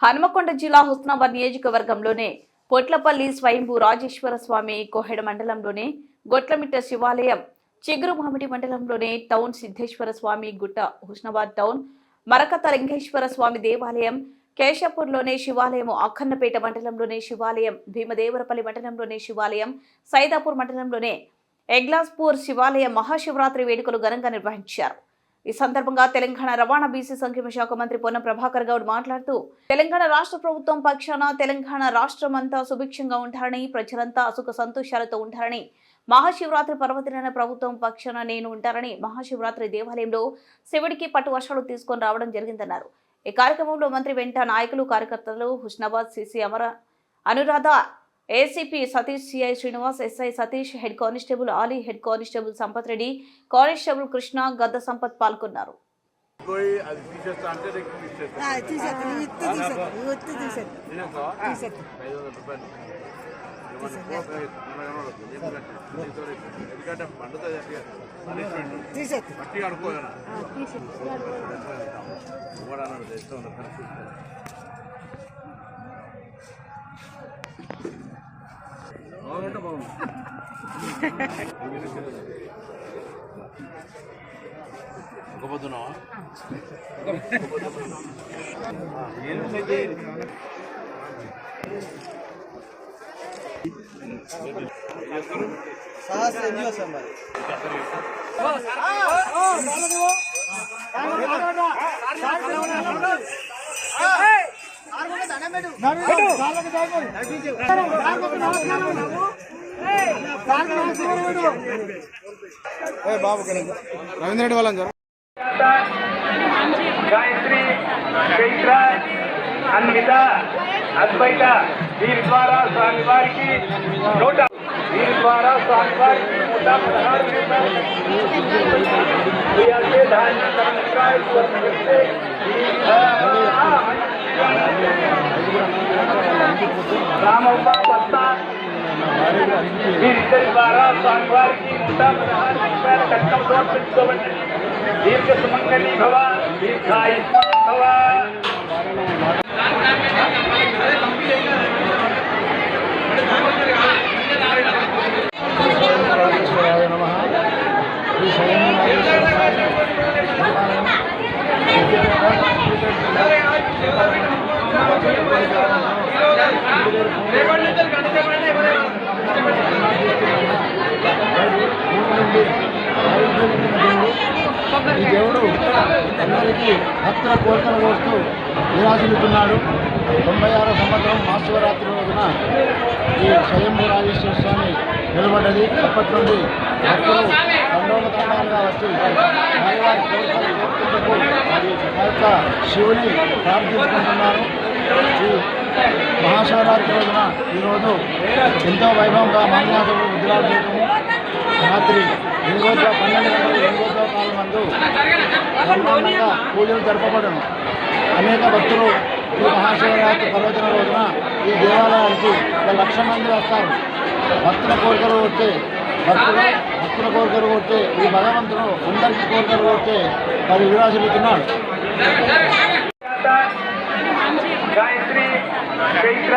హనుమకొండ జిల్లా హుస్నాబాద్ నియోజకవర్గంలోనే పొట్లపల్లి స్వయంభూ రాజేశ్వర స్వామి కోహెడ మండలంలోనే గొట్లమిట్ట శివాలయం, చిగురుమామిడి మండలంలోనే టౌన్ సిద్ధేశ్వర స్వామి గుట్ట, హుస్నాబాద్ టౌన్ మరకత లింగేశ్వర స్వామి దేవాలయం, కేశపూర్లోనే శివాలయం, అక్కన్నపేట మండలంలోనే శివాలయం, భీమదేవరపల్లి మండలంలోనే శివాలయం, సైదాపూర్ మండలంలోనే ఎగ్లాస్పూర్ శివాలయం మహాశివరాత్రి వేడుకలు ఘనంగా నిర్వహించారు. ఈ సందర్భంగా తెలంగాణ రవాణా బీసీ సంక్షేమ శాఖ మంత్రి పొన్నం ప్రభాకర్ గౌడ్ మాట్లాడుతూ, తెలంగాణ రాష్ట్ర ప్రభుత్వం పక్షాన తెలంగాణ రాష్ట్రమంతా సుభిక్షంగా ఉంటారని, ప్రజలంతా సుఖ సంతోషాలతో ఉంటారని, మహాశివరాత్రి పర్వదినాన ప్రభుత్వం పక్షాన నేను ఉంటారని, మహాశివరాత్రి దేవాలయంలో శివుడికి పట్టు వర్షాలు తీసుకొని రావడం జరిగిందన్నారు. ఈ కార్యక్రమంలో మంత్రి వెంట నాయకులు, కార్యకర్తలు, Husnabad CC Anuradha, ACP Satish, CI Srinivas, SI Satish, head constable Ali, head constable Sampath Reddy, constable Krishna, గద్ద సంపత్ పాల్గొన్నారు. బాబు రవీంద్ర రెడ్డి వాళ్ళ గాయత్రి, చైత్ర, అన్విత, అద్వైత వీరి ద్వారా స్వామివారికి వీరి ద్వారా స్వామివారికి 116 రామవ్వ భర్త వీరిద్దరి ద్వారా స్వామివారికి 116 రూపాయల కట్నం సమర్పించుకోవచ్చు. దీర్ఘ సుమంగళి భవ, దీర్ఘాయుష్మాన్ భవ. ఈ దేవుడు అందరికీ భక్తుల కోరికలు కోరుతూ విరాజిల్లుతున్నాడు. 96వ సంవత్సరం మహాశివరాత్రి రోజున ఈ స్వయంభూ రాజేశ్వర స్వామి నిలబడ్డది. అప్పటి నుండి భక్తులు తండోపతండాలుగా వచ్చి వారి కోరికలు కోరుకుంటూ ఆ యొక్క శివుని ప్రార్థించుకుంటున్నారు. ఈ మహాశివరాత్రి రోజున ఈరోజు ఎంతో వైభవంగా మంగళాదేవుడు రుద్రాభిషేకము రాత్రి 12 గంటల కాలం మందు బ్రహ్మాండంగా పూజలు జరపబడను. అనేక భక్తులు ఈ మహాశివరాత్రి పర్వదిన రోజున ఈ దేవాలయానికి 1,00,000 మంది వస్తారు. భక్తుల కోరికలు కొడితే భక్తుల కోరికలు కొడితే ఈ భగవంతుడు అందరికీ కోరికలు కొడితే మరి విరాజిల్లుతున్నాడు. గాయత్రి, చైత్ర,